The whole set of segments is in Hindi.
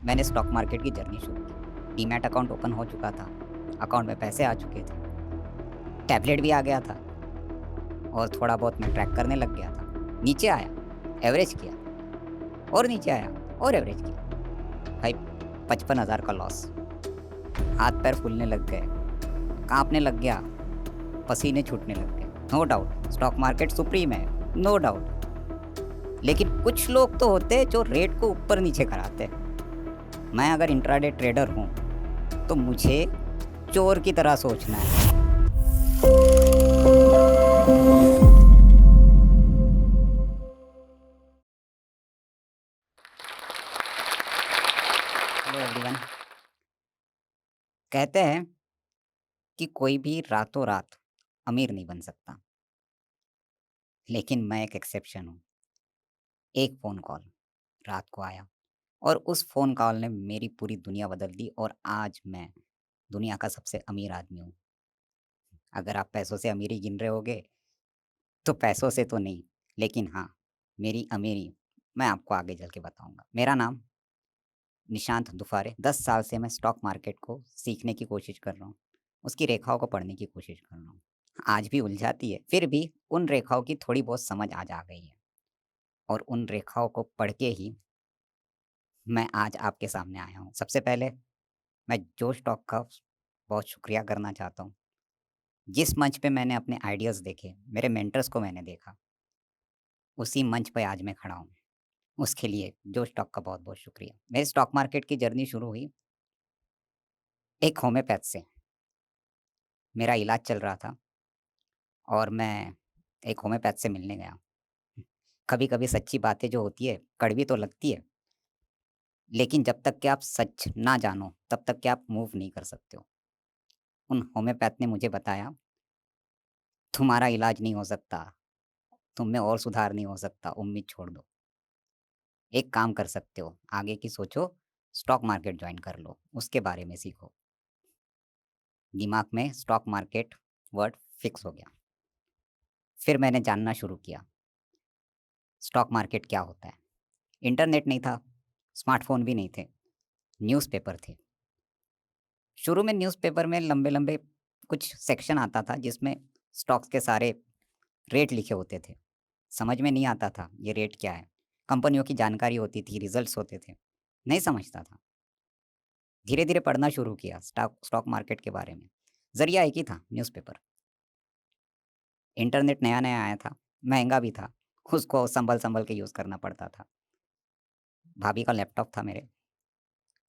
मैंने स्टॉक मार्केट की जर्नी शुरू की। डीमैट अकाउंट ओपन हो चुका था, अकाउंट में पैसे आ चुके थे, टैबलेट भी आ गया था और थोड़ा बहुत मैं ट्रैक करने लग गया था। नीचे आया, एवरेज किया और नीचे आया और एवरेज किया। भाई 55,000 का लॉस। हाथ-पैर फूलने लग गए, काँपने लग गया, पसीने छूटने लग गए। No doubt stock market supreme है, नो डाउट। लेकिन कुछ लोग तो होते हैं जो रेट को ऊपर-नीचे कराते हैं। मैं अगर इंट्राडे ट्रेडर हूँ, तो मुझे चोर की तरह सोचना है। Hello everyone. कहते हैं कि कोई भी रातों-रात अमीर नहीं बन सकता, लेकिन मैं एक एक्सेप्शन हूँ। एक फ़ोन कॉल रात को आया और उस फ़ोन कॉल ने मेरी पूरी दुनिया बदल दी और आज मैं दुनिया का सबसे अमीर आदमी हूँ। अगर आप पैसों से अमीरी गिन रहे होगे, तो पैसों से तो नहीं, लेकिन हाँ, मेरी अमीरी मैं आपको आगे चल के बताऊँगा। मेरा नाम निशांत दुफारे। 10 साल से मैं स्टॉक मार्केट को सीखने की कोशिश कर रहा हूँ। उसकी रेखाओं को पढ़ने की कोशिश कर रहा हूँ। आज भी उलझाती है, फिर भी उन रेखाओं की थोड़ी बहुत समझ आज आ गई है और उन रेखाओं को पढ़ के ही मैं आज आपके सामने आया हूँ। सबसे पहले मैं जो स्टॉक का बहुत शुक्रिया करना चाहता हूँ। जिस मंच पे मैंने अपने आइडियाज़ देखे, मेरे मेंटर्स को मैंने देखा, उसी मंच पे आज मैं खड़ा हूँ। उसके लिए जो स्टॉक का बहुत-बहुत शुक्रिया। मेरी स्टॉक मार्केट की जर्नी शुरू हुई एक होम्योपैथ से। मेरा इलाज चल रहा था और मैं एक होम्योपैथ से मिलने गया। कभी-कभी सच्ची बातें जो होती है, कड़वी तो लगती है, लेकिन जब तक कि आप सच ना जानो, तब तक कि आप मूव नहीं कर सकते हो। उन होम्योपैथ ने मुझे बताया, तुम्हारा इलाज नहीं हो सकता, तुम में और सुधार नहीं हो सकता, उम्मीद छोड़ दो। एक काम कर सकते हो, आगे की सोचो, स्टॉक मार्केट जॉइन कर लो, उसके बारे में सीखो। दिमाग में स्टॉक मार्केट वर्ड फिक्स हो गया। फिर मैंने जानना शुरू किया, स्टॉक मार्केट क्या होता है? इंटरनेट नहीं था, स्मार्टफ़ोन भी नहीं थे, न्यूज़पेपर थे। शुरू में न्यूज़पेपर में लंबे-लंबे कुछ सेक्शन आता था जिसमें स्टॉक्स के सारे रेट लिखे होते थे। समझ में नहीं आता था ये रेट क्या है? कंपनियों की जानकारी होती थी, रिज़ल्ट्स होते थे। नहीं समझता था। धीरे-धीरे पढ़ना शुरू किया स्टॉक स्टॉक मार्केट के बारे में। ज़रिया एक ही था, न्यूज़पेपर। इंटरनेट नया-नया आया था, महँगा भी था। उसको सँभल-सँभल के यूज़ करना पड़ता था। भाभी का लैपटॉप था मेरे,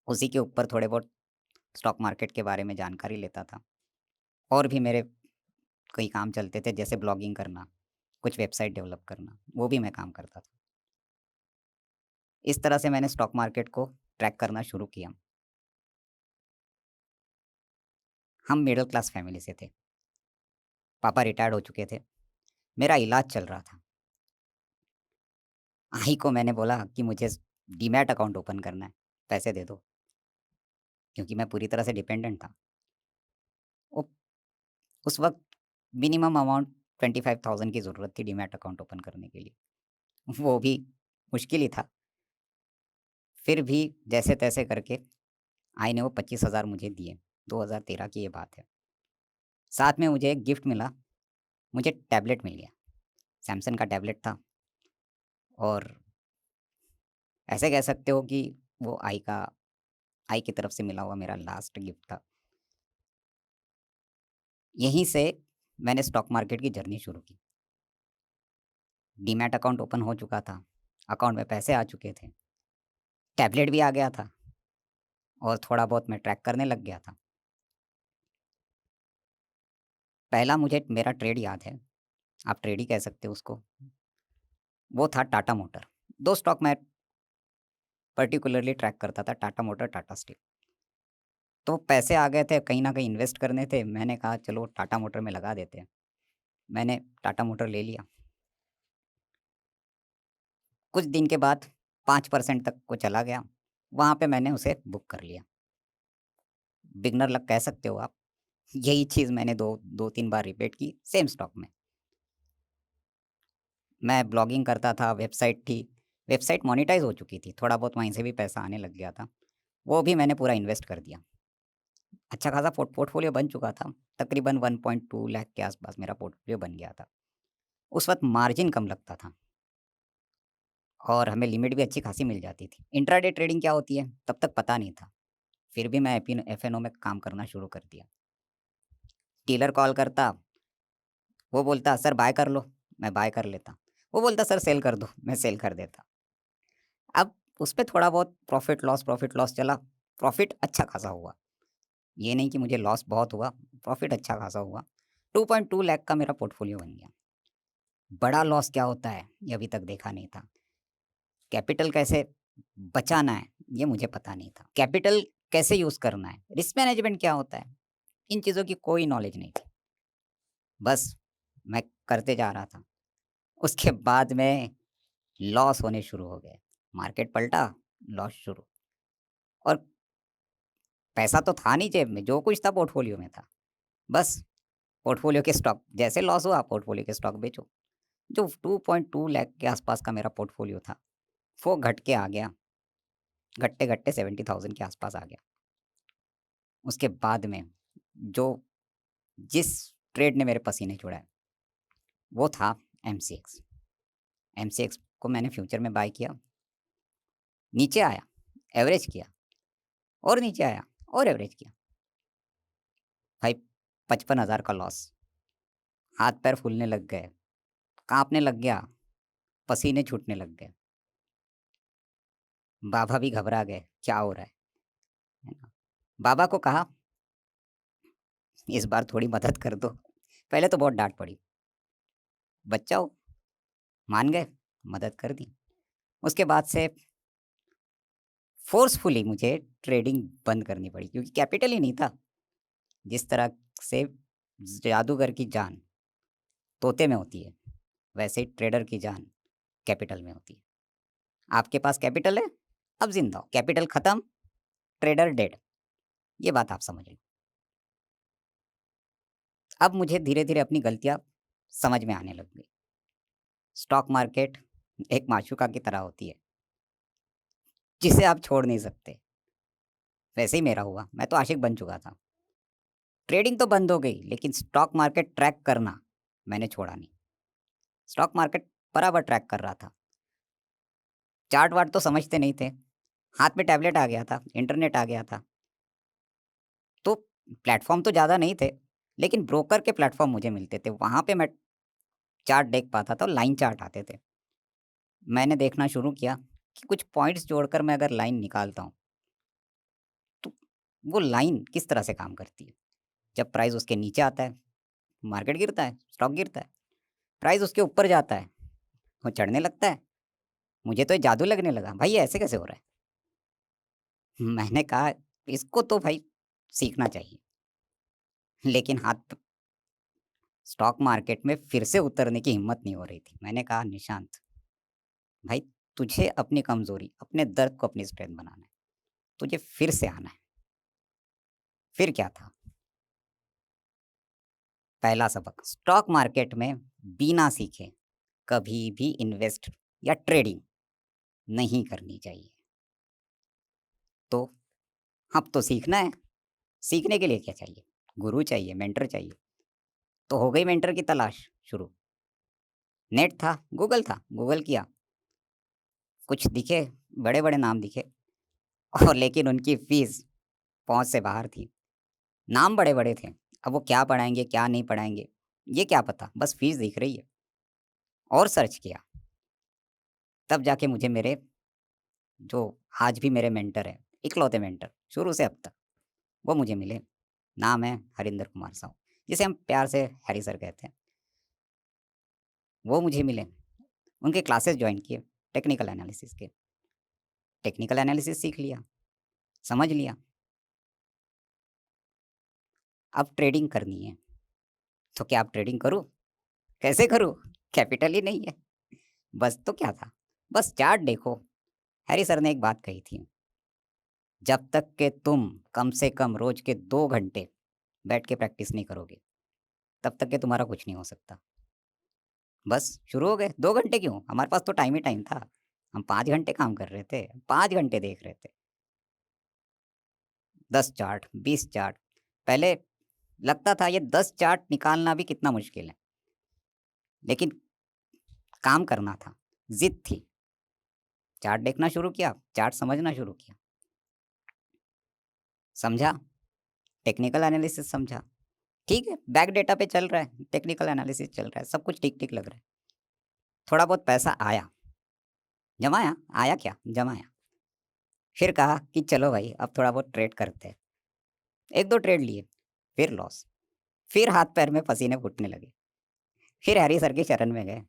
उसी के ऊपर थोड़े बहुत स्टॉक मार्केट के बारे में जानकारी लेता था। और भी मेरे कई काम चलते थे जैसे ब्लॉगिंग करना, कुछ वेबसाइट डेवलप करना, वो भी मैं काम करता था। इस तरह से मैंने स्टॉक मार्केट को ट्रैक करना शुरू किया। हम मिडल क्लास फैमिली से थे। पापा रिटायर्ड हो चुके थे। मेरा इलाज चल रहा था। आई को मैंने बोला कि मुझे डीमैट अकाउंट ओपन करना है, पैसे दे दो, क्योंकि मैं पूरी तरह से डिपेंडेंट था। वो उस वक़्त मिनिमम अमाउंट 25,000 की ज़रूरत थी डीमैट अकाउंट ओपन करने के लिए। वो भी मुश्किल ही था। फिर भी जैसे-तैसे करके आई ने वो 25,000 मुझे दिए। 2013 की ये बात है। साथ में मुझे एक गिफ्ट मिला, मुझे टैबलेट मिल गया। सैमसंग का टैबलेट था और ऐसे कह सकते हो कि वो आई की तरफ से मिला हुआ मेरा लास्ट गिफ्ट था। यहीं से मैंने स्टॉक मार्केट की जर्नी शुरू की। डीमैट अकाउंट ओपन हो चुका था, अकाउंट में पैसे आ चुके थे, टैबलेट भी आ गया था और थोड़ा बहुत मैं ट्रैक करने लग गया था। पहला मुझे मेरा ट्रेड याद है, आप ट्रेड ही कह सकते हो उसको, वो था टाटा मोटर। 2 स्टॉक मैं पर्टिकुलरली ट्रैक करता था, टाटा मोटर, टाटा स्टील। तो पैसे आ गए थे, कहीं न कहीं इन्वेस्ट करने थे, मैंने कहा चलो टाटा मोटर में लगा देते हैं। मैंने टाटा मोटर ले लिया। कुछ दिन के बाद 5% तक वो चला गया, वहाँ पे मैंने उसे बुक कर लिया। बिगिनर लक कह सकते हो आप। यही चीज़ मैंने 2-3 बार रिपीट की सेम स्टॉक में। मैं ब्लॉगिंग करता था, वेबसाइट थी, वेबसाइट मोनेटाइज़ हो चुकी थी, थोड़ा बहुत वहीं से भी पैसा आने लग गया था। वो भी मैंने पूरा इन्वेस्ट कर दिया। अच्छा खासा पोर्टफ़ोलियो बन चुका था, तकरीबन 1.2 लाख के आस-पास मेरा पोर्टफ़ोलियो बन गया था। उस वक़्त मार्जिन कम लगता था और हमें लिमिट भी अच्छी खासी मिल जाती थी। इंट्राडे ट्रेडिंग क्या होती है, तब तक पता नहीं था। फिर भी मैं एफ-एन-ओ में काम करना शुरू कर दिया। डीलर कॉल करता, वो बोलता, "सर बाय कर लो," मैं बाय कर लेता। वो बोलता, "सर सेल कर दो," मैं सेल कर देता। अब उसपे थोड़ा बहुत प्रॉफ़िट लॉस चला। प्रॉफ़िट अच्छा खासा हुआ। ये नहीं कि मुझे लॉस बहुत हुआ, प्रॉफ़िट अच्छा खासा हुआ। 2.2 लाख का मेरा पोर्टफ़ोलियो बन गया। बड़ा लॉस क्या होता है, ये अभी तक देखा नहीं था। कैपिटल कैसे बचाना है, ये मुझे पता नहीं था। कैपिटल कैसे यूज़ करना है, रिस्क मैनेजमेंट क्या होता है, इन चीज़ों की कोई नॉलेज नहीं थी। बस मैं करते जा रहा था। उसके बाद में लॉस होने शुरू हो गए। मार्केट पलटा, लॉस शुरू और पैसा तो था नहीं जेब में, जो कुछ था पोर्टफ़ोलियो में था। बस पोर्टफ़ोलियो के स्टॉक जैसे लॉस हुआ, पोर्टफ़ोलियो के स्टॉक बेचो। जो 2.2 लाख के आसपास का मेरा पोर्टफ़ोलियो था, वो घट के आ गया, घटते-घटते 70,000 के आसपास आ गया। उसके बाद में जो जिस ट्रेड ने मेरे पसीने छुड़ाए, वो था एमसीएक्स। एमसीएक्स को मैंने फ्यूचर में बाय किया, नीचे आया, एवरेज किया और नीचे आया और एवरेज किया। भाई 55,000 का लॉस, हाथ-पैर फूलने लग गए, काँपने लग गया, पसीने छूटने लग गए। बाबा भी घबरा गए, क्या हो रहा है ना? बाबा को कहा, "इस बार थोड़ी मदद कर दो।" पहले तो बहुत डाँट पड़ी, बच्चा हो, मान गए, मदद कर दी। उसके बाद से फ़ोर्सफुली मुझे ट्रेडिंग बंद करनी पड़ी क्योंकि कैपिटल ही नहीं था। जिस तरह से जादूगर की जान तोते में होती है, वैसे ही ट्रेडर की जान कैपिटल में होती है। आपके पास कैपिटल है, अब ज़िंदा हो, कैपिटल खत्म, ट्रेडर डेड। ये बात आप समझ लो। अब मुझे धीरे-धीरे अपनी गलतियाँ समझ में आने लग गई। स्टॉक मार्केट एक माशूका की तरह होती है, जिसे आप छोड़ नहीं सकते। वैसे ही मेरा हुआ, मैं तो आशिक बन चुका था। ट्रेडिंग तो बंद हो गई, लेकिन स्टॉक मार्केट ट्रैक करना मैंने छोड़ा नहीं। स्टॉक मार्केट बराबर ट्रैक कर रहा था। चार्ट-वार्ट तो समझते नहीं थे। हाथ में टैबलेट आ गया था, इंटरनेट आ गया था। तो प्लेटफ़ॉर्म तो ज़्यादा नहीं थे, लेकिन ब्रोकर के प्लेटफ़ॉर्म मुझे मिलते थे। वहाँ पे मैं चार्ट देख पाता था और लाइन चार्ट आते थे। मैंने देखना शुरू किया कि कुछ पॉइंट्स जोड़कर मैं अगर लाइन निकालता हूँ, तो वो लाइन किस तरह से काम करती है। जब प्राइस उसके नीचे आता है, मार्केट गिरता है, स्टॉक गिरता है। प्राइस उसके ऊपर जाता है, वो चढ़ने लगता है। मुझे तो ये जादू लगने लगा, भाई ये ऐसे कैसे हो रहा है? मैंने कहा इसको तो भाई सीखना चाहिए। लेकिन हाथ स्टॉक मार्केट में फिर से उतरने की हिम्मत नहीं हो रही थी। मैंने कहा निशांत, भाई तुझे अपनी कमज़ोरी, अपने दर्द को अपनी स्ट्रेंथ बनाना है। तुझे फिर से आना है। फिर क्या था? पहला सबक, स्टॉक मार्केट में बिना सीखे कभी भी इन्वेस्ट या ट्रेडिंग नहीं करनी चाहिए। तो अब तो सीखना है। सीखने के लिए क्या चाहिए? गुरु चाहिए, मेंटर चाहिए। तो हो गई मेंटर की तलाश शुरू। नेट था, गूगल किया। कुछ दिखे, बड़े-बड़े नाम दिखे और लेकिन उनकी फ़ीस पहुँच से बाहर थी। नाम बड़े-बड़े थे। अब वो क्या पढ़ाएँगे, क्या नहीं पढ़ाएँगे, ये क्या पता, बस फ़ीस दिख रही है। और सर्च किया, तब जाके मुझे मेरे जो आज भी मेरे मेंटर हैं, इकलौते मेंटर, शुरू से अब तक, वो मुझे मिले। नाम है हरिंदर कुमार साहू, जिसे हम प्यार से हैरी सर कहते हैं। वो मुझे मिले, उनके क्लासेस जॉइन किए, टेक्निकल एनालिसिस के। टेक्निकल एनालिसिस सीख लिया, समझ लिया, अब ट्रेडिंग करनी है। तो क्या अब ट्रेडिंग करूँ? कैसे करूँ? कैपिटल ही नहीं है। बस तो क्या था, बस चार्ट देखो। हैरी सर ने एक बात कही थी, जब तक के तुम कम से कम रोज़ के 2 घंटे बैठ के प्रैक्टिस नहीं करोगे, तब तक के तुम्हारा कुछ नहीं हो सकता। बस शुरू हो गए, 2 घंटे क्यों? हमारे पास तो टाइम ही टाइम था। हम 5 घंटे काम कर रहे थे, 5 घंटे देख रहे थे। 10 चार्ट, 20 चार्ट। पहले लगता था ये 10 चार्ट निकालना भी कितना मुश्किल है, लेकिन काम करना था, ज़िद थी। चार्ट देखना शुरू किया, चार्ट समझना शुरू किया, समझा, टेक्निकल एनालिसिस समझा। ठीक है, बैक डेटा पे चल रहा है, टेक्निकल एनालिसिस चल रहा है, सब कुछ ठीक-ठीक लग रहा है। थोड़ा बहुत पैसा आया, जमाया, आया क्या? जमाया। फिर कहा कि चलो भाई अब थोड़ा बहुत ट्रेड करते हैं। 1-2 ट्रेड लिए, फिर लॉस, फिर हाथ-पैर में पसीने फूटने लगे। फिर हैरी सर की शरण में गए।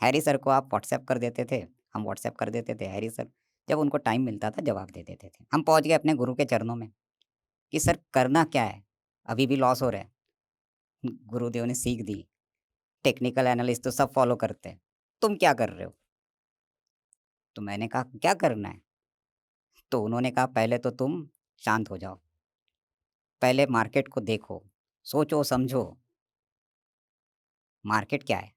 हैरी सर को आप व्हाट्सएप कर देते थे, हम व्हाट्सएप कर देते थे। हैरी सर जब उनको टाइम मिलता था जवाब दे देते थे। हम पहुँच गए अपने गुरु के चरणों में कि सर करना क्या है? अभी भी लॉस हो रहा है। गुरुदेव ने सीख दी, टेक्निकल एनालिस्ट तो सब फॉलो करते हैं, तुम क्या कर रहे हो? तो मैंने कहा क्या करना है? तो उन्होंने कहा पहले तो तुम शांत हो जाओ, पहले मार्केट को देखो, सोचो समझो, मार्केट क्या है?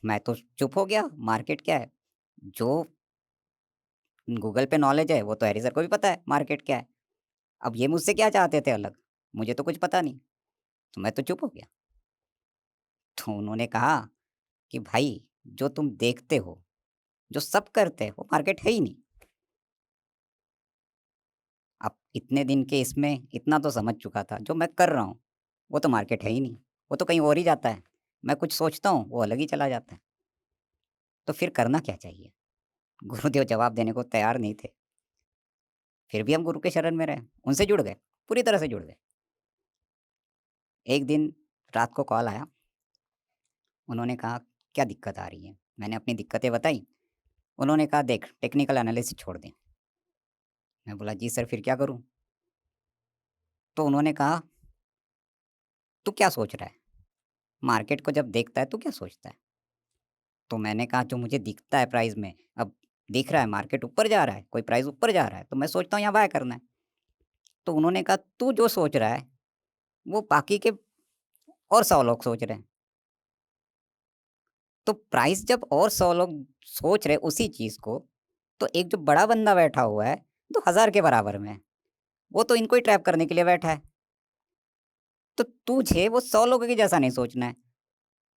मैं तो चुप हो गया, मार्केट क्या है? जो गूगल पे नॉलेज है वो तो हैरी सर को भी पता है मार्केट क्या है। अब ये मुझसे क्या चाहते थे अलग? मुझे तो कुछ पता नहीं, तो मैं तो चुप हो गया। तो उन्होंने कहा कि भाई जो तुम देखते हो, जो सब करते हैं वो मार्केट है ही नहीं। अब इतने दिन के इसमें इतना तो समझ चुका था, जो मैं कर रहा हूँ, वो तो मार्केट है ही नहीं, वो तो कहीं और ही जाता है। मैं कुछ सोचता हूँ, वो अलग ही चला जाता है। तो फिर करना क्या चाहिए? गुरुदेव जवाब देने को तैयार नहीं थे। फिर भी हम गुरु के शरण में रहे, उनसे जुड़ गए, पूरी तरह से जुड़ गए। एक दिन रात को कॉल आया, उन्होंने कहा, "क्या दिक्कत आ रही है?" मैंने अपनी दिक्कतें बताई। उन्होंने कहा, "देख, टेक्निकल एनालिसिस छोड़ दे।" मैं बोला, "जी सर, फिर क्या करूँ?" तो उन्होंने कहा, "तू क्या सोच रहा है? मार्केट को जब देखता है, तू क्या सोचता है?" तो मैंने कहा, "जो मुझे दिखता है प्राइस में, अब दिख रहा है मार्केट ऊपर जा रहा है, कोई प्राइस ऊपर जा रहा है, तो मैं सोचता हूँ यहाँ बाय करना है।" तो उन्होंने कहा, "तू जो सोच रहा है, वो बाकी के और 100 लोग सोच रहे हैं। तो प्राइस जब और 100 लोग सोच रहे हैं उसी चीज़ को, तो एक जो बड़ा बंदा बैठा हुआ है, जो 1000 के बराबर में है, वो तो इनको ही ट्रैप करने के लिए बैठा है। तो तुझे वो 100 लोगों के जैसा नहीं सोचना है,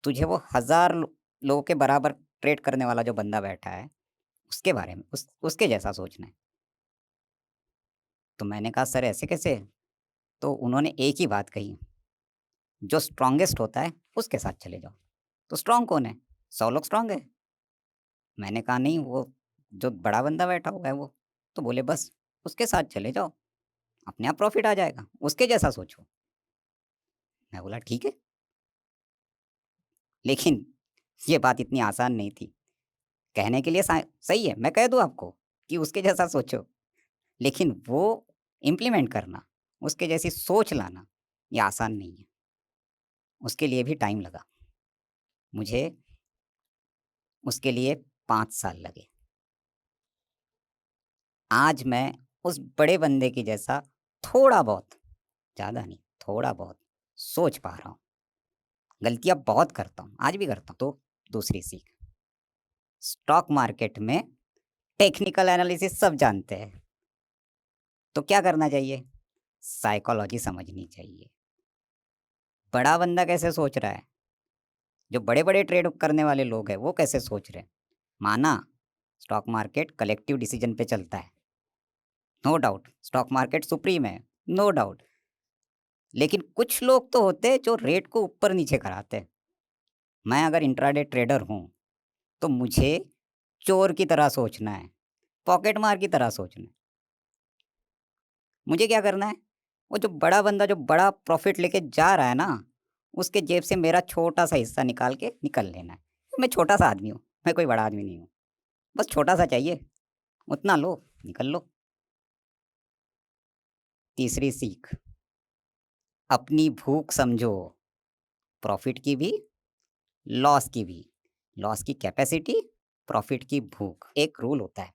तुझे वो 1000 लोगों के बराबर ट्रेड करने वाला जो बंदा बैठा है, उसके बारे में उसके जैसा सोचना है।" तो मैंने कहा, "सर ऐसे कैसे?" तो उन्होंने एक ही बात कही, "जो स्ट्रॉन्गेस्ट होता है, उसके साथ चले जाओ।" तो स्ट्रॉन्ग कौन है? 100 लोग स्ट्रॉन्ग है। मैंने कहा, "नहीं, वो जो बड़ा बंदा बैठा हुआ है वो।" तो बोले, "बस उसके साथ चले जाओ, अपने आप प्रॉफ़िट आ जाएगा, उसके जैसा सोचो।" मैं बोला, "ठीक है।" लेकिन ये बात इतनी आसान नहीं थी। कहने के लिए सही है, मैं कह दूँ आपको कि उसके जैसा सोचो, लेकिन वो इम्प्लीमेंट करना, उसके जैसी सोच लाना, ये आसान नहीं है। उसके लिए भी टाइम लगा। मुझे उसके लिए 5 साल लगे। आज मैं उस बड़े बंदे के जैसा थोड़ा बहुत, ज़्यादा नहीं, थोड़ा बहुत सोच पा रहा हूँ। गलतियाँ बहुत करता हूँ, आज भी करता हूँ। तो दूसरी सीख, स्टॉक मार्केट में टेक्निकल एनालिसिस सब जानते हैं, तो क्या करना चाहिए? साइकोलॉजी समझनी चाहिए। बड़ा बंदा कैसे सोच रहा है? जो बड़े-बड़े ट्रेड करने वाले लोग हैं, वो कैसे सोच रहे हैं? माना, स्टॉक मार्केट कलेक्टिव डिसीजन पे चलता है, no doubt, stock market supreme है, नो डाउट। लेकिन कुछ लोग तो होते हैं जो रेट को ऊपर-नीचे कराते हैं। मैं अगर इंट्राडे ट्रेडर हूँ, तो मुझे चोर की तरह सोचना है, पॉकेट मार की तरह सोचना है। मुझे क्या करना है? वो जो बड़ा बंदा जो बड़ा प्रॉफ़िट लेके जा रहा है ना, उसके जेब से मेरा छोटा-सा हिस्सा निकाल के निकल लेना है। मैं छोटा-सा आदमी हूँ, मैं कोई बड़ा आदमी नहीं हूँ। बस छोटा-सा चाहिए, उतना लो, निकल लो। तीसरी सीख, अपनी भूख समझो, प्रॉफ़िट की भी, लॉस की भी। लॉस की कैपेसिटी, प्रॉफ़िट की भूख। एक रूल होता है,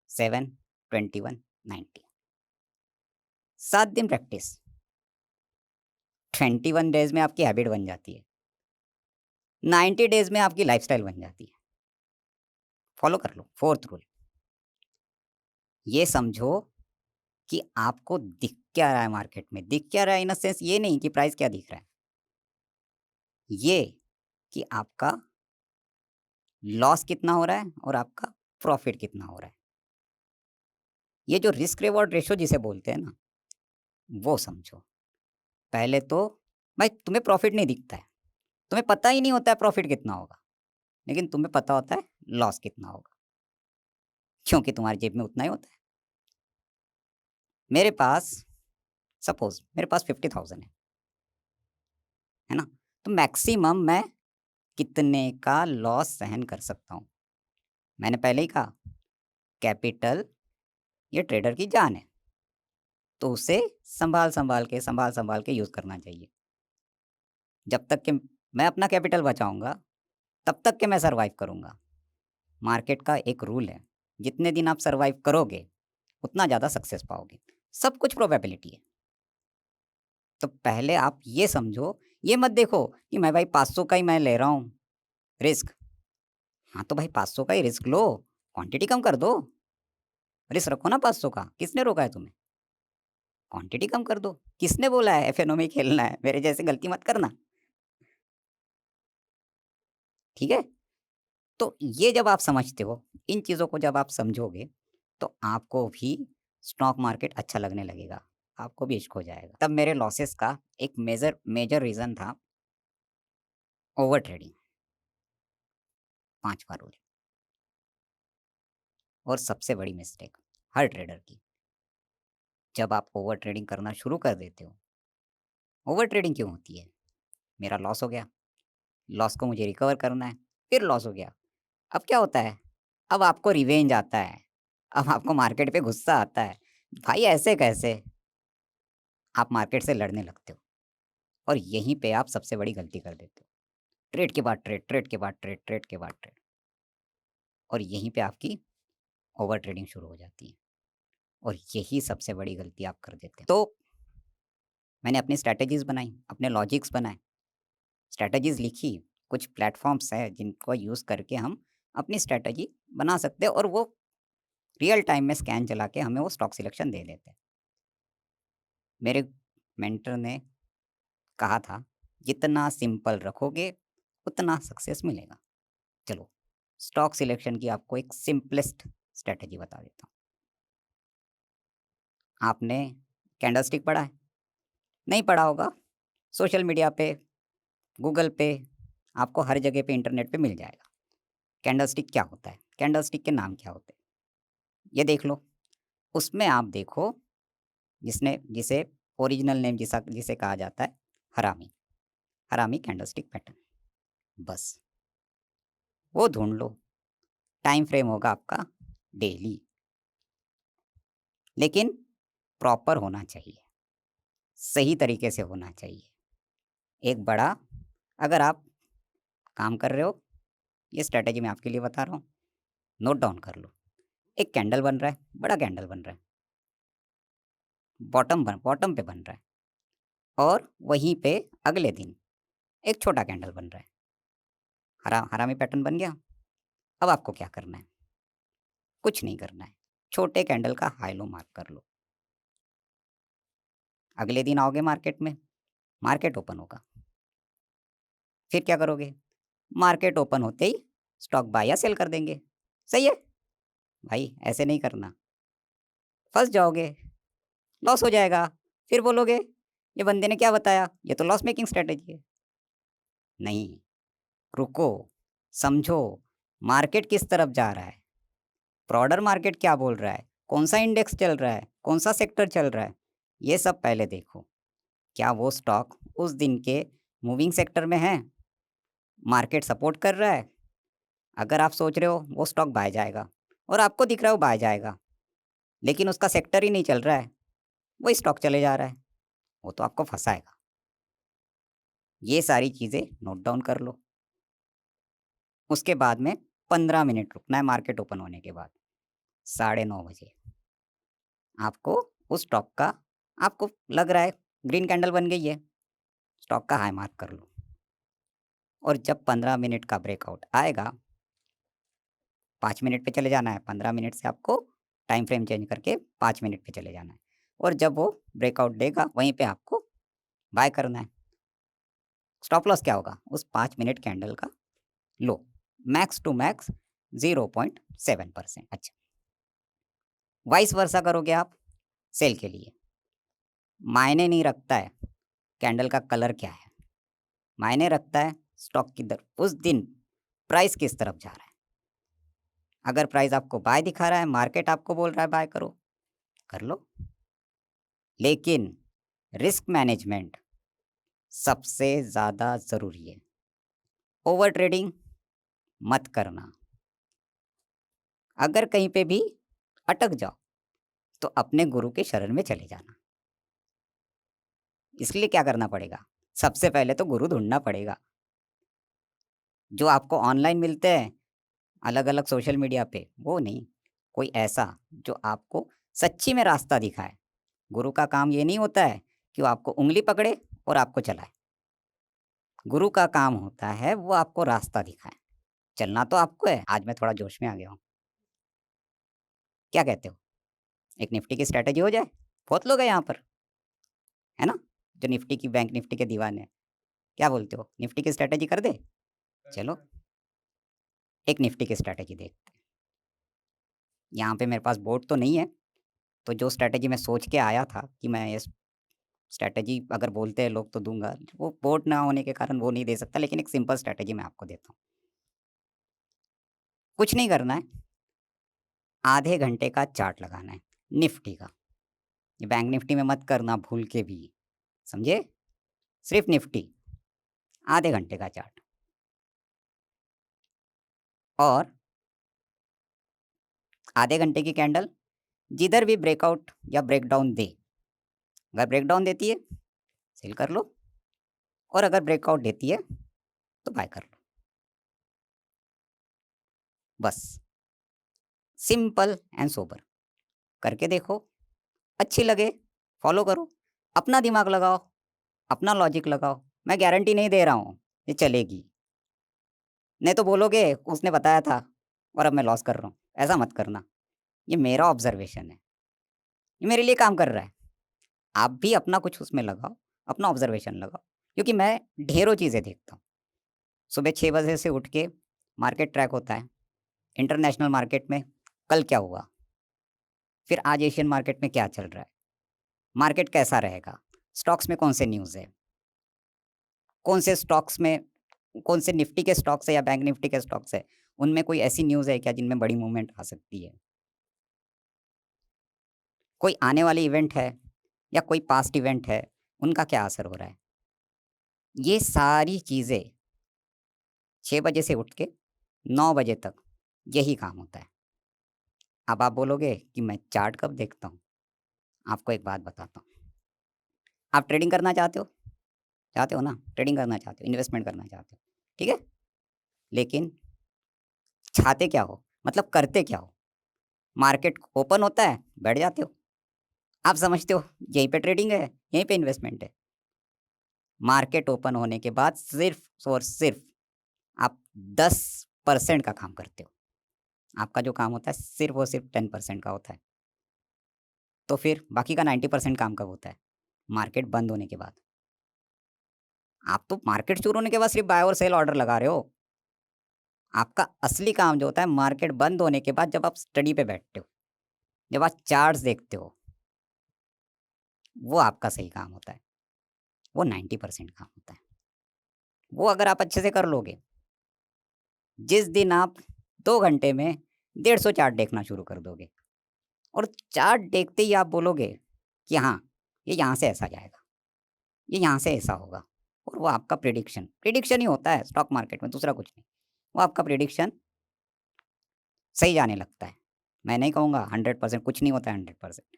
7, 21, 90। 7 दिन प्रैक्टिस, 21 डेज़ में आपकी हैबिट बन जाती है। 90 डेज़ में आपकी लाइफ़स्टाइल बन जाती है। फ़ॉलो कर लो, 4th रूल। ये समझो कि आपको दिख क्या रहा है मार्केट में, दिख क्या रहा है इन अ सेंस ये नहीं कि प्राइस क्या दिख रहा है, ये कि आपका लॉस कितना हो रहा है और आपका प्रॉफ़िट कितना हो रहा है। ये जो रिस्क रिवॉर्ड रेशियो जिसे बोलते हैं ना, वो समझो। पहले तो भाई तुम्हें प्रॉफ़िट नहीं दिखता है, तुम्हें पता ही नहीं होता है प्रॉफ़िट कितना होगा, लेकिन तुम्हें पता होता है लॉस कितना होगा, क्योंकि तुम्हारी जेब में उतना ही होता है। मेरे पास सपोज़ मेरे पास 50,000 है ना? तो मैक्सिमम मैं कितने का लॉस सहन कर सकता हूँ? मैंने पहले ही कहा कैपिटल ये ट्रेडर की जान है, तो उसे सँभाल-सँभाल के यूज़ करना चाहिए। जब तक कि मैं अपना कैपिटल बचाऊँगा, तब तक के मैं सर्वाइव करूँगा। मार्केट का एक रूल है, जितने दिन आप सर्वाइव करोगे, उतना ज़्यादा सक्सेस पाओगे। सब कुछ प्रोबेबिलिटी है। तो पहले आप ये समझो, ये मत देखो कि मैं भाई 500 का ही मैं ले रहा हूँ रिस्क। हाँ, तो भाई 500 का ही रिस्क लो, क्वांटिटी कम कर दो। रिस्क रखो ना 500 का, किसने रोका है तुम्हें? क्वांटिटी कम कर दो। किसने बोला है एफएनओ में खेलना है? मेरे जैसे गलती मत करना, ठीक है? तो ये जब आप समझते हो, इन चीज़ों को जब आप समझोगे, तो आपको भी स्टॉक मार्केट अच्छा लगने लगेगा, आपको भी इश्क हो जाएगा। तब मेरे लॉसेस का एक मेजर रीज़न था ओवर ट्रेडिंग, 5वां रूल और सबसे बड़ी मिस्टेक हर ट्रेडर की। जब आप ओवर ट्रेडिंग करना शुरू कर देते हो, ओवर ट्रेडिंग क्यों होती है? मेरा लॉस हो गया, लॉस को मुझे रिकवर करना है, फिर लॉस हो गया। अब क्या होता है? अब आपको रिवेंज आता है, अब आपको मार्केट पे गुस्सा आता है। भाई ऐसे कैसे? आप मार्केट से लड़ने लगते हो और यहीं पे आप सबसे बड़ी गलती कर देते हो। ट्रेड के बाद ट्रेड, ट्रेड के बाद ट्रेड, ट्रेड के बाद ट्रेड और यहीं पे आपकी ओवर ट्रेडिंग शुरू हो जाती है और यही सबसे बड़ी गलती आप कर देते हैं। तो मैंने अपनी स्ट्रैटेजीज़ बनाई, अपने लॉजिक्स बनाए, स्ट्रैटेजीज़ लिखी, कुछ प्लेटफ़ॉर्म्स हैं जिनको यूज़ करके हम अपनी स्ट्रैटेजी बना सकते हैं और वो रियल टाइम में स्कैन चला के हमें वो स्टॉक सिलेक्शन दे देते हैं। मेरे मेंटर ने कहा था, जितना सिंपल रखोगे, उतना सक्सेस मिलेगा। चलो, स्टॉक सिलेक्शन की आपको एक सिंपलेस्ट स्ट्रैटेजी बता देता हूँ। आपने कैंडलस्टिक पढ़ा है? नहीं पढ़ा होगा, सोशल मीडिया पे, गूगल पे, आपको हर जगह पे इंटरनेट पे मिल जाएगा। कैंडलस्टिक क्या होता है? कैंडलस्टिक के नाम क्या होते हैं? ये देख लो। उसमें आप देखो जिसे ओरिजिनल नेम जिसे कहा जाता है हरामी, हरामी कैंडलस्टिक पैटर्न। बस, वो ढूँढ लो। टाइम फ्रेम होगा आपका डेली, लेकिन प्रॉपर होना चाहिए, सही तरीके से होना चाहिए। एक बड़ा अगर आप काम कर रहे हो, ये स्ट्रैटेजी मैं आपके लिए बता रहा हूँ, नोट डाउन कर लो। एक कैंडल बन रहा है, बड़ा कैंडल बन रहा है, बॉटम पे बन रहा है और वहीं पे अगले दिन एक छोटा कैंडल बन रहा है। हरामी पैटर्न बन गया। अब आपको क्या करना है? कुछ नहीं करना है। छोटे कैंडल का हाई लो मार्क कर लो। अगले दिन आओगे मार्केट में, मार्केट ओपन होगा। फिर क्या करोगे? मार्केट ओपन होते ही स्टॉक बाय या सेल कर देंगे। सही है? भाई ऐसे नहीं करना, फँस जाओगे, लॉस हो जाएगा। फिर बोलोगे, ये बंदे ने क्या बताया? ये तो लॉस मेकिंग स्ट्रैटेजी है। नहीं, रुको, समझो, मार्केट किस तरफ जा रहा है? ब्रॉडर मार्केट क्या बोल रहा है? कौन-सा इंडेक्स चल रहा है? कौन-सा सेक्टर चल रहा है? ये सब पहले देखो। क्या वो स्टॉक उस दिन के मूविंग सेक्टर में है? मार्केट सपोर्ट कर रहा है? अगर आप सोच रहे हो वो स्टॉक बाय जाएगा और आपको दिख रहा है वो बाय जाएगा, लेकिन उसका सेक्टर ही नहीं चल रहा है, वही स्टॉक चले जा रहा है, वो तो आपको फँसाएगा। ये सारी चीज़ें नोट डाउन कर लो। उसके बाद में 15 मिनट रुकना है मार्केट ओपन होने के बाद, साढ़े 9 बजे। आपको उस स्टॉक का आपको लग रहा है ग्रीन कैंडल बन गई है, स्टॉक का हाई मार्क कर लो और जब 15 मिनट का ब्रेकआउट आएगा, 5 मिनट पे चले जाना है, 15 मिनट से आपको टाइम फ्रेम चेंज करके 5 मिनट पे चले जाना है। और जब वो ब्रेकआउट देगा वहीं पे आपको बाय करना है। स्टॉप लॉस क्या होगा? उस 5 मिनट कैंडल का लो, मैक्स टू मैक्स 0.7%। अच्छा, वाइस वर्सा करोगे आप सेल के लिए, मायने नहीं रखता है कैंडल का कलर क्या है, मायने रखता है स्टॉक की दर उस दिन प्राइस किस तरफ जा रहा है। अगर प्राइस आपको बाय दिखा रहा है, मार्केट आपको बोल रहा है बाय करो, कर लो। लेकिन रिस्क मैनेजमेंट सबसे ज़्यादा ज़रूरी है। ओवर ट्रेडिंग मत करना। अगर कहीं पे भी अटक जाओ तो अपने गुरु के शरण में चले जाना। इसलिए क्या करना पड़ेगा? सबसे पहले तो गुरु ढूँढना पड़ेगा। जो आपको ऑनलाइन मिलते हैं अलग-अलग सोशल मीडिया पे, वो नहीं, कोई ऐसा जो आपको सच्ची में रास्ता दिखाए। गुरु का काम ये नहीं होता है कि वो आपको उँगली पकड़े और आपको चलाए। गुरु का काम होता है वो आपको रास्ता दिखाए। चलना तो आपको है। आज मैं थोड़ा जोश में आ गया हूँ। क्या कहते हो? एक निफ्टी की स्ट्रैटेजी हो जाए? बहुत लोग हैं यहाँ पर, है ना? जो निफ्टी की बैंक निफ्टी के दीवाने हैं। क्या बोलते हो? निफ्टी की स्ट्रैटेजी कर दें? चलो, एक निफ्टी की स्ट्रैटेजी देखते हैं। यहाँ पे मेरे पास बोर्ड तो नहीं है, तो जो स्ट्रैटेजी मैं सोच के आया था कि मैं ये स्ट्रैटेजी अगर बोलते हैं लोग तो दूँगा। वो बोर्ड ना होने के कारण वो नहीं दे सकता, लेकिन एक सिंपल स्ट्रैटेजी मैं आपको देता हूँ। कुछ नहीं करना है, आधे घंटे का चार्ट लगाना है, निफ्टी का। ये बैंक निफ्टी में मत करना भूल के भी, समझे? सिर्फ़ निफ्टी, आधे घंटे का चार्ट। और आधे घंटे की कैंडल जिधर भी ब्रेकआउट या ब्रेकडाउन दे, अगर ब्रेकडाउन देती है, सेल कर लो और अगर ब्रेकआउट देती है, तो बाय कर लो। बस, सिंपल एंड सोबर। करके देखो, अच्छी लगे, फॉलो करो, अपना दिमाग लगाओ, अपना लॉजिक लगाओ। मैं गारंटी नहीं दे रहा हूँ, ये चलेगी। नहीं तो बोलोगे उसने बताया था और अब मैं लॉस कर रहा हूँ, ऐसा मत करना। ये मेरा ऑब्ज़र्वेशन है, ये मेरे लिए काम कर रहा है। आप भी अपना कुछ उसमें लगाओ, अपना ऑब्ज़र्वेशन लगाओ, क्योंकि मैं ढेरों चीज़ें देखता हूँ। सुबह 6 बजे से उठ के मार्केट ट्रैक होता है, इंटरनेशनल मार्केट में कल क्या हुआ, फिर आज एशियन मार्केट में क्या चल रहा है, मार्केट कैसा रहेगा, स्टॉक्स में कौन से न्यूज़ है, कौन से स्टॉक्स में कौन से निफ्टी के स्टॉक्स है या बैंक निफ्टी के स्टॉक्स है, उनमें कोई ऐसी न्यूज़ है क्या जिनमें बड़ी मूवमेंट आ सकती है? कोई आने वाली इवेंट है या कोई पास्ट इवेंट है, उनका क्या असर हो रहा है? ये सारी चीज़ें 6 बजे से उठ के 9 बजे तक यही काम होता है। अब आप बोलोगे कि मैं चार्ट कब देखता हूँ? आपको एक बात बताता हूँ। आप ट्रेडिंग करना चाहते हो? चाहते हो ना? ट्रेडिंग करना चाहते हो, इन्वेस्टमेंट करना चाहते हो, ठीक है? लेकिन चाहते क्या हो? मतलब करते क्या हो? मार्केट ओपन होता है, बैठ जाते हो। आप समझते हो यहीं पे ट्रेडिंग है, यहीं पे इन्वेस्टमेंट है। मार्केट ओपन होने के बाद सिर्फ़ और सिर्फ़ आप 10% का काम करते हो। आपका जो काम होता है सिर्फ़ और सिर्फ़ 10% का होता है। तो फिर बाकी का 90% काम कब होता है? मार्केट बंद होने के बाद। आप तो मार्केट शुरू होने के बाद सिर्फ़ बाय और सेल ऑर्डर लगा रहे हो। आपका असली काम जो होता है मार्केट बंद होने के बाद जब आप स्टडी पे बैठते हो, जब आप चार्ट्स देखते हो, वो आपका सही काम होता है। वो 90% काम होता है। वो अगर आप अच्छे से कर लोगे, जिस दिन आप 2 घंटे में 150 चार्ट देखना शुरू कर दोगे और चार्ट देखते ही आप बोलोगे कि हाँ, ये यहाँ से ऐसा जाएगा, ये यहाँ से ऐसा होगा और वो आपका प्रेडिक्शन ही होता है स्टॉक मार्केट में, दूसरा कुछ नहीं। वो आपका प्रेडिक्शन सही जाने लगता है। मैं नहीं कहूँगा 100%, कुछ नहीं होता है 100%।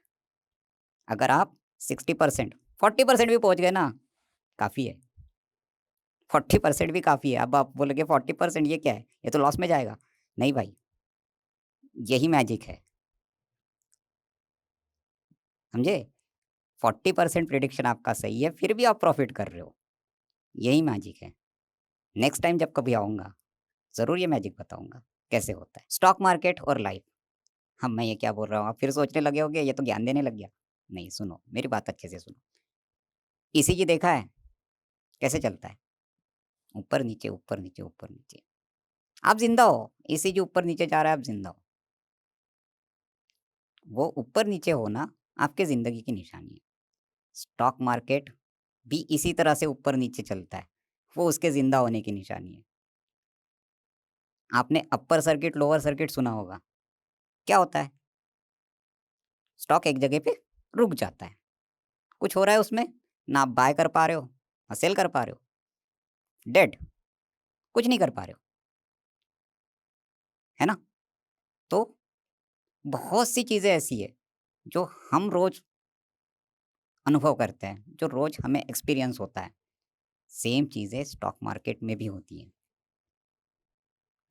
अगर आप 60%, 40% भी पहुँच गए ना, काफ़ी है। 40% भी काफ़ी है। अब आप बोलोगे 40% ये क्या है? ये तो लॉस में जाएगा। नहीं भाई, यही मैजिक है, समझे? 40% प्रेडिक्शन आपका सही है, फिर भी आप प्रॉफ़िट कर रहे हो, यही मैजिक है। नेक्स्ट टाइम जब कभी आऊँगा, ज़रूर ये मैजिक बताऊँगा, कैसे होता है। स्टॉक मार्केट और लाइफ़, हाँ, मैं ये क्या बोल रहा हूँ? आप फिर सोचने लगे होंगे, ये तो ज्ञान देने लग गया। नहीं, सुनो, मेरी बात अच्छे से सुनो। ईसीजी देखा है? कैसे चलता है? ऊपर-नीचे, ऊपर-नीचे, ऊपर-नीचे। आप ज़िंदा हो, ईसीजी ऊपर-नीचे जा रहा है, आप ज़िंदा हो। वो ऊपर-नीचे होना आपकी ज़िंदगी की निशानी है। स्टॉक मार्केट भी इसी तरह से ऊपर-नीचे चलता है, वो उसके ज़िंदा होने की निशानी है। आपने अपर सर्किट, लोअर सर्किट सुना होगा, क्या होता है? स्टॉक एक जगह पे रुक जाता है, कुछ हो रहा है उसमें, ना आप बाय कर पा रहे हो, ना सेल कर पा रहे हो, डेड, कुछ नहीं कर पा रहे हो, है ना? तो बहुत सी चीज़ें ऐसी है, जो हम रोज़ अनुभव करते हैं, जो रोज़ हमें एक्सपीरियंस होता है, सेम चीज़ें स्टॉक मार्केट में भी होती हैं,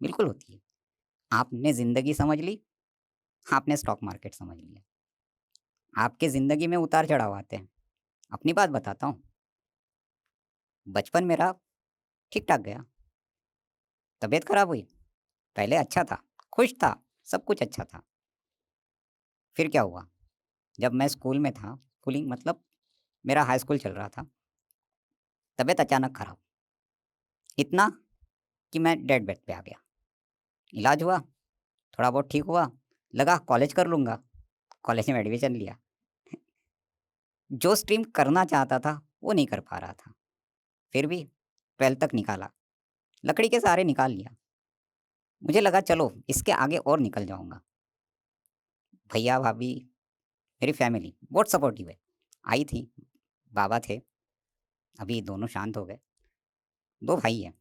बिल्कुल होती है। आपने ज़िंदगी समझ ली, आपने स्टॉक मार्केट समझ लिया। आपके ज़िंदगी में उतार-चढ़ाव आते हैं, अपनी बात बताता हूँ, बचपन मेरा ठीक-ठाक गया, तबीयत खराब हुई, पहले अच्छा था, खुश था, सब कुछ अच्छा था। फिर क्या हुआ, जब मैं स्कूल में था, स्कूलिंग मतलब मेरा हाई स्कूल चल रहा था, तबीयत अचानक खराब, इतना कि मैं डेड बेड पे आ गया। इलाज हुआ, थोड़ा बहुत ठीक हुआ, लगा कॉलेज कर लूँगा, कॉलेज में एडमिशन लिया। जो स्ट्रीम करना चाहता था, वो नहीं कर पा रहा था, फिर भी 12th तक निकाला, लकड़ी के सहारे निकाल लिया। मुझे लगा चलो इसके आगे और निकल जाऊँगा। भैया-भाभी, मेरी फैमिली बहुत सपोर्टिव है। आई थी, बाबा थे, अभी दोनों शांत हो गए। 2 भाई हैं,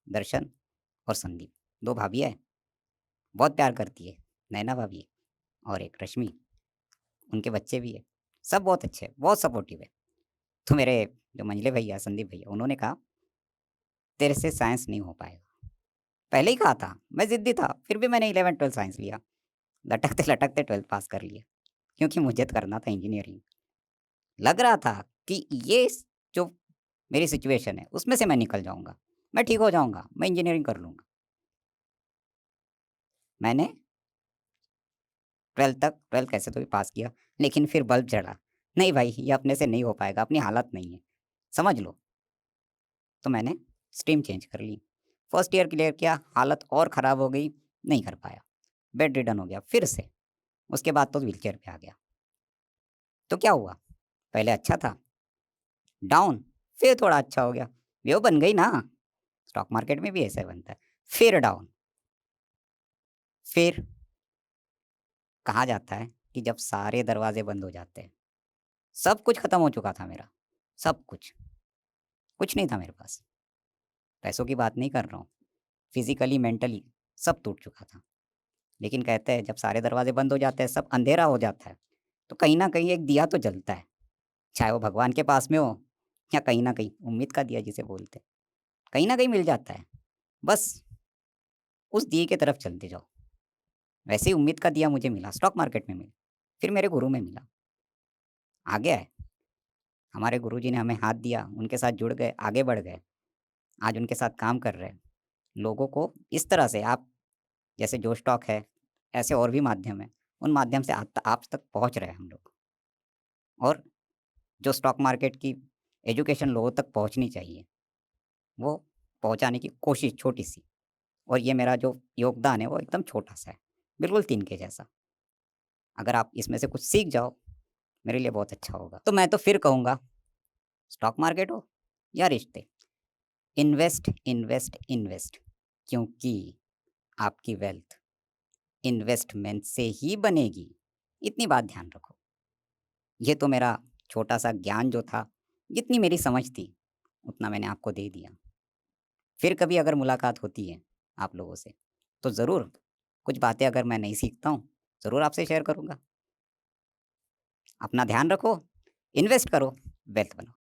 दर्शन और संदीप, 2 भाभी हैं, बहुत प्यार करती है, नैना भाभी और एक रश्मि, उनके बच्चे भी हैं। सब बहुत अच्छे हैं, बहुत सपोर्टिव है। तो मेरे जो मंझले भैया, संदीप भैया, उन्होंने कहा, "तेरे से साइंस नहीं हो पाएगा।" पहले ही कहा था, मैं ज़िद्दी था, फिर भी मैंने 11th-12th साइंस लिया। लटकते-लटकते 12th पास कर लिया, क्योंकि मुझे तो करना था इंजीनियरिंग। लग रहा था कि ये स जो मेरी सिचुएशन है, उसमें से मैं निकल जाऊँगा, मैं ठीक हो जाऊँगा, मैं इंजीनियरिंग कर लूँगा। मैंने 12th तक 12th कैसे तो भी पास किया, लेकिन फिर बल्ब चढ़ा, नहीं भाई ये अपने से नहीं हो पाएगा, अपनी हालत नहीं है, समझ लो। तो मैंने स्ट्रीम चेंज कर ली। फर्स्ट ईयर क्लियर किया, हालत और ख़राब हो गई, नहीं कर पाया, बेड रिडन हो गया फिर से, उसके बाद तो व्हीलचेयर पे आ गया। तो क्या हुआ, पहले अच्छा था, डाउन, फिर थोड़ा अच्छा हो गया, वेव बन गई ना, स्टॉक मार्केट में भी ऐसा बनता है। फिर डाउन, फिर कहा जाता है कि जब सारे दरवाज़े बंद हो जाते हैं, सब कुछ खत्म हो चुका था मेरा, सब कुछ नहीं था मेरे पास। पैसों की बात नहीं कर रहा हूँ, फिज़िकली, मेंटली सब टूट चुका था। लेकिन कहते हैं जब सारे दरवाज़े बंद हो जाते हैं, सब अंधेरा हो जाता है, तो कहीं न कहीं एक दिया तो जलता है, चाहे वो भगवान के पास में हो या कहीं न कहीं उम्मीद का दिया जिसे बोलते हैं, कहीं न कहीं मिल जाता है। बस उस दिए की तरफ चलते जाओ। वैसे ही उम्मीद का दिया मुझे मिला, स्टॉक मार्केट में मिला, फिर मेरे गुरु में मिला, आगे आए। हमारे गुरुजी ने हमें हाथ दिया, उनके साथ जुड़ गए, आगे बढ़ गए। आज उनके साथ काम कर रहे हैं। लोगों को इस तरह से आप जैसे जो स्टॉक है, ऐसे और भी माध्यम हैं, उन माध्यम से आप तक पहुँच रहे हैं हम लोग। और जो स्टॉक मार्केट की एजुकेशन लोगों तक पहुँचनी चाहिए, वो पहुँचाने की कोशिश छोटी-सी, और ये मेरा जो योगदान है, वो एकदम छोटा-सा है, बिल्कुल तिनके जैसा। अगर आप इसमें से कुछ सीख जाओ, मेरे लिए बहुत अच्छा होगा। तो मैं तो फिर कहूँगा, स्टॉक मार्केट हो या रिश्ते, इन्वेस्ट, इन्वेस्ट, इन्वेस्ट, क्योंकि आपकी वेल्थ इन्वेस्टमेंट से ही बनेगी। इतनी बात ध्यान रखो। ये तो मेरा छोटा-सा ज्ञान जो था, जितनी मेरी समझ थी, उतना मैंने आपको दे दिया। फिर कभी अगर मुलाकात होती है आप लोगों से, तो ज़रूर कुछ बातें अगर मैं नहीं सीखता हूँ, ज़रूर आपसे शेयर करूँगा। अपना ध्यान रखो, इन्वेस्ट करो, वेल्थ बनाओ।